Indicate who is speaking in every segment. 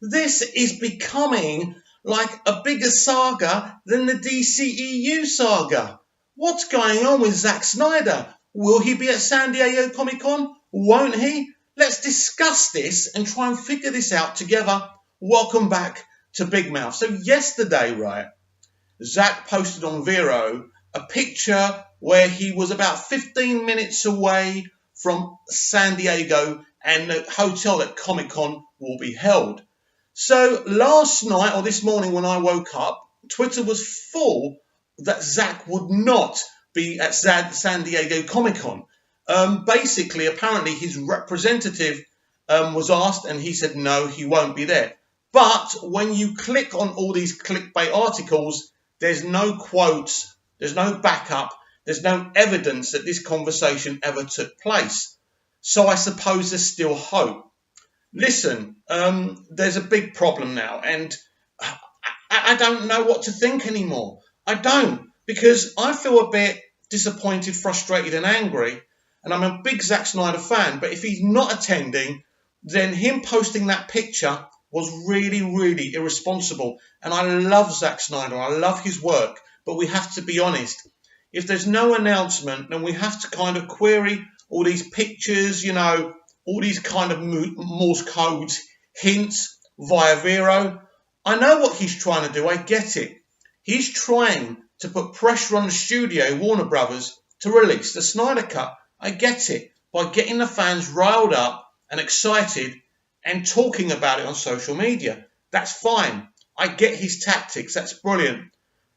Speaker 1: This is becoming like a bigger saga than the DCEU saga. What's going on with Zack Snyder? Will he be at San Diego Comic-Con? Won't he? Let's discuss this and try and figure this out together. Welcome back to Big Mouth. So yesterday, right, Zack posted on Vero a picture where he was about 15 minutes away from San Diego and the hotel that Comic-Con will be held. So last night or this morning when I woke up, Twitter was full that Zack would not be at San Diego Comic-Con. Basically, apparently his representative was asked and he said no, he won't be there. But when you click on all these clickbait articles, there's no quotes, there's no backup, there's no evidence that this conversation ever took place. So I suppose there's still hope. Listen, there's a big problem now, and I don't know what to think anymore. I don't, because I feel a bit disappointed, frustrated, and angry, and I'm a big Zack Snyder fan, but if he's not attending, then him posting that picture was really, really irresponsible. And I love Zack Snyder, I love his work, but we have to be honest. If there's no announcement, then we have to kind of query all these pictures, you know, all these kind of Morse codes, hints via Vero. I know what he's trying to do. I get it. He's trying to put pressure on the studio, Warner Brothers, to release the Snyder Cut. I get it. By getting the fans riled up and excited and talking about it on social media. That's fine. I get his tactics. That's brilliant.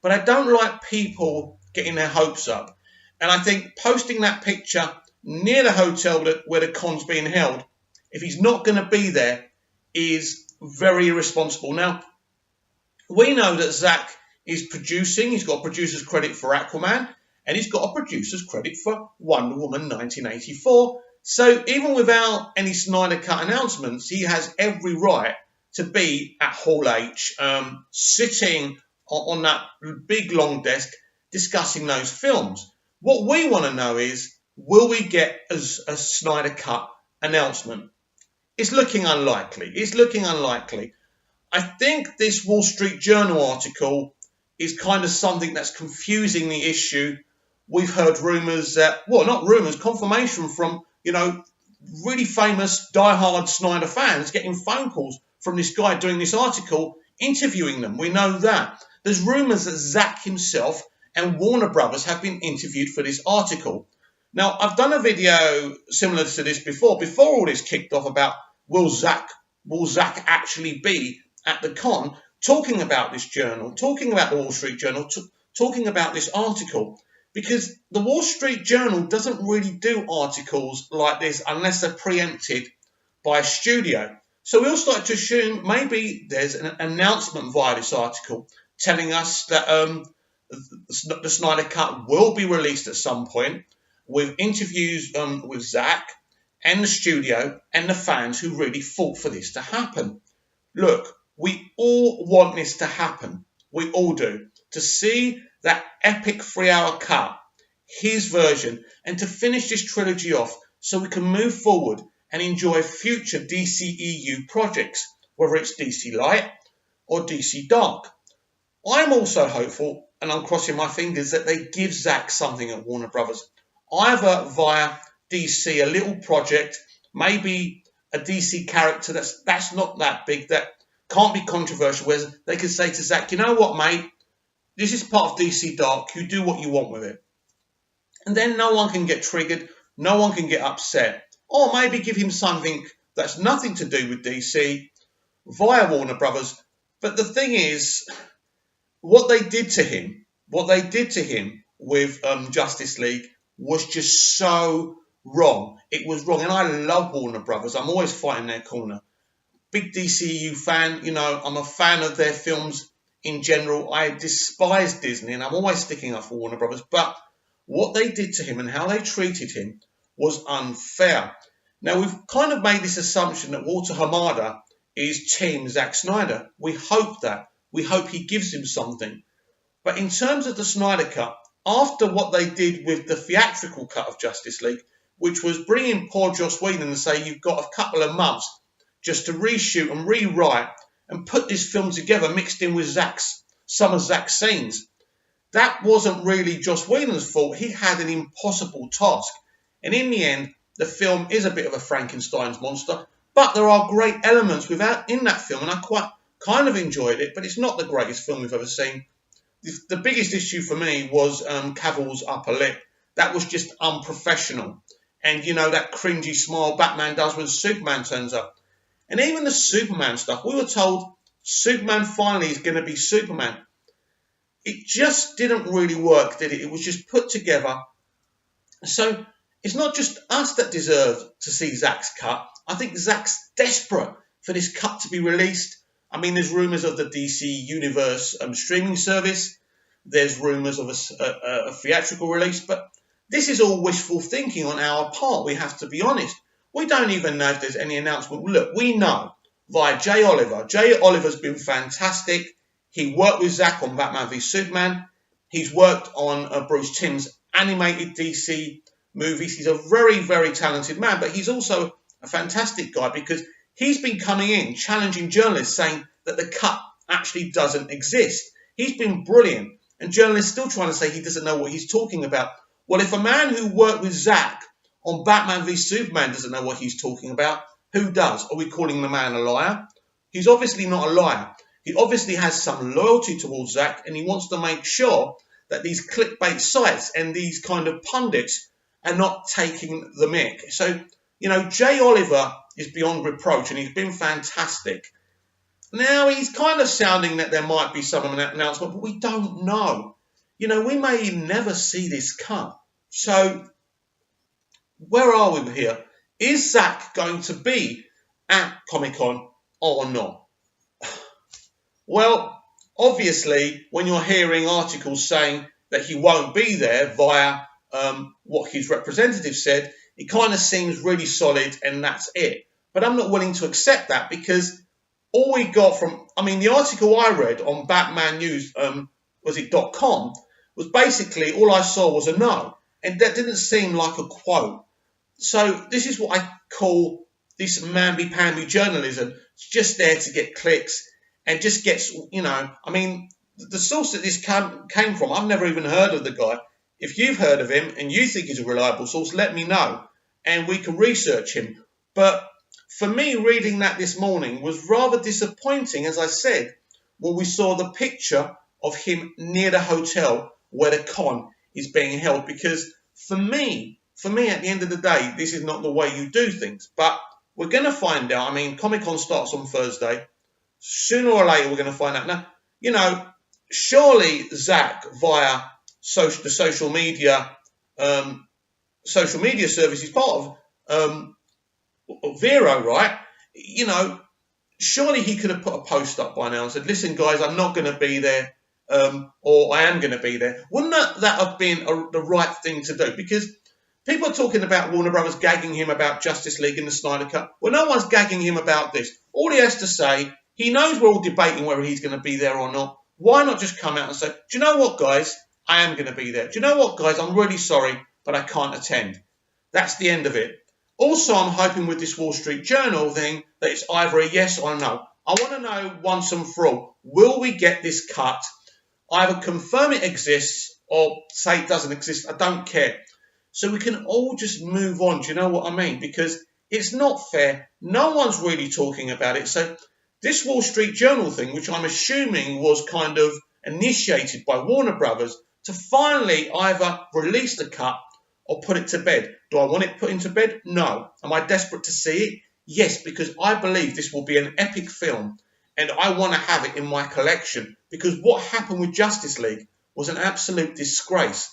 Speaker 1: But I don't like people getting their hopes up. And I think posting that picture near the hotel where the con's being held, if he's not going to be there, is very irresponsible. Now, we know that Zack is producing. He's got a producer's credit for Aquaman, and he's got a producer's credit for Wonder Woman 1984. So even without any Snyder Cut announcements, he has every right to be at Hall H, sitting on that big long desk discussing those films. What we want to know is, will we get a Snyder Cut announcement? It's looking unlikely. It's looking unlikely. I think this Wall Street Journal article is kind of something that's confusing the issue. We've heard rumours that, well, not rumours, confirmation from, you know, really famous diehard Snyder fans getting phone calls from this guy doing this article, interviewing them. We know that. There's rumours that Zack himself and Warner Brothers have been interviewed for this article. Now, I've done a video similar to this before all this kicked off, about will Zack actually be at the con, talking about this journal, talking about the Wall Street Journal, talking about this article, because the Wall Street Journal doesn't really do articles like this unless they're preempted by a studio. So we all start to assume maybe there's an announcement via this article telling us that the Snyder Cut will be released at some point, with interviews with Zack and the studio and the fans who really fought for this to happen. Look, we all want this to happen. We all do. To see that epic 3-hour cut, his version, and to finish this trilogy off so we can move forward and enjoy future DCEU projects, whether it's DC Light or DC Dark. I'm also hopeful, and I'm crossing my fingers, that they give Zack something at Warner Brothers. Either via DC, a little project, maybe a DC character that's not that big, that can't be controversial, where they could say to Zack, you know what, mate, this is part of DC Dark, you do what you want with it. And then no one can get triggered, no one can get upset. Or maybe give him something that's nothing to do with DC via Warner Brothers. But the thing is, what they did to him with Justice League was just so wrong. It was wrong. And I love Warner Brothers. I'm always fighting their corner. Big DCU fan, you know, I'm a fan of their films in general. I despise Disney and I'm always sticking up for Warner Brothers. But what they did to him and how they treated him was unfair. Now, we've kind of made this assumption that Walter Hamada is Team Zack Snyder. We hope that. We hope he gives him something. But in terms of the Snyder Cut, after what they did with the theatrical cut of Justice League, which was bringing poor Joss Whedon and say, you've got a couple of months just to reshoot and rewrite and put this film together, mixed in with some of Zach's scenes. That wasn't really Joss Whedon's fault. He had an impossible task. And in the end, the film is a bit of a Frankenstein's monster, but there are great elements in that film, and I quite kind of enjoyed it, but it's not the greatest film we've ever seen. The biggest issue for me was Cavill's upper lip. That was just unprofessional. And, you know, that cringy smile Batman does when Superman turns up. And even the Superman stuff, we were told Superman finally is going to be Superman. It just didn't really work, did it? It was just put together. So it's not just us that deserve to see Zach's cut. I think Zach's desperate for this cut to be released. I mean, there's rumours of the DC Universe streaming service. There's rumours of a theatrical release. But this is all wishful thinking on our part, we have to be honest. We don't even know if there's any announcement. Look, we know via Jay Oliver. Jay Oliver's been fantastic. He worked with Zach on Batman v Superman. He's worked on Bruce Timm's animated DC movies. He's a very, very talented man, but he's also a fantastic guy because he's been coming in, challenging journalists, saying that the cut actually doesn't exist. He's been brilliant, and journalists still trying to say he doesn't know what he's talking about. Well, if a man who worked with Zach on Batman v Superman doesn't know what he's talking about, who does? Are we calling the man a liar? He's obviously not a liar. He obviously has some loyalty towards Zach, and he wants to make sure that these clickbait sites and these kind of pundits are not taking the mick. So, you know, Jay Oliver is beyond reproach, and he's been fantastic. Now, he's kind of sounding that there might be some announcement, but we don't know. You know, we may never see this cut. So, where are we here? Is Zach going to be at Comic-Con or not? Well, obviously, when you're hearing articles saying that he won't be there via what his representative said, it kind of seems really solid and that's it. But I'm not willing to accept that because all we got from, I mean, the article I read on Batman News, .com, was basically all I saw was a no. And that didn't seem like a quote. So this is what I call this mamby-pamby journalism. It's just there to get clicks and just gets, you know, I mean, the source that this came from, I've never even heard of the guy. If you've heard of him and you think he's a reliable source, let me know and we can research him. But for me, reading that this morning was rather disappointing, as I said, when we saw the picture of him near the hotel where the con is being held. Because for me, at the end of the day, this is not the way you do things. But we're going to find out. I mean, Comic-Con starts on Thursday. Sooner or later, we're going to find out. Now, you know, surely Zach, via the social media service, is part of Vero, right? You know, surely he could have put a post up by now and said, listen, guys, I'm not going to be there, or I am going to be there. Wouldn't that have been the right thing to do? Because people are talking about Warner Brothers gagging him about Justice League and the Snyder Cut. Well, no one's gagging him about this. All he has to say, he knows we're all debating whether he's going to be there or not. Why not just come out and say, do you know what, guys? I am going to be there. Do you know what, guys? I'm really sorry, but I can't attend. That's the end of it. Also, I'm hoping with this Wall Street Journal thing that it's either a yes or a no. I want to know once and for all, will we get this cut? Either confirm it exists or say it doesn't exist. I don't care. So we can all just move on. Do you know what I mean? Because it's not fair. No one's really talking about it. So this Wall Street Journal thing, which I'm assuming was kind of initiated by Warner Brothers to finally either release the cut or put it to bed. Do I want it put into bed? No. Am I desperate to see it? Yes, because I believe this will be an epic film and I want to have it in my collection because what happened with Justice League was an absolute disgrace.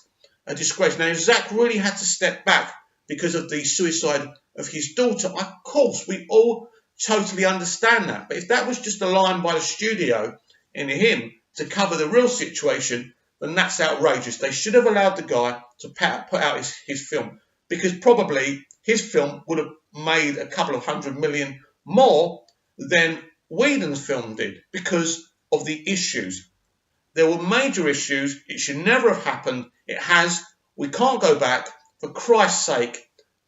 Speaker 1: A disgrace. Now, if Zach really had to step back because of the suicide of his daughter, of course, we all totally understand that. But if that was just a line by the studio and him to cover the real situation, then that's outrageous. They should have allowed the guy to put out his film because probably his film would have made a couple of $100 million more than Whedon's film did because of the issues. There were major issues. It should never have happened. It has. We can't go back. For Christ's sake,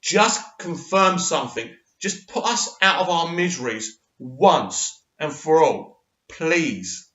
Speaker 1: just confirm something. Just put us out of our miseries once. and for all, please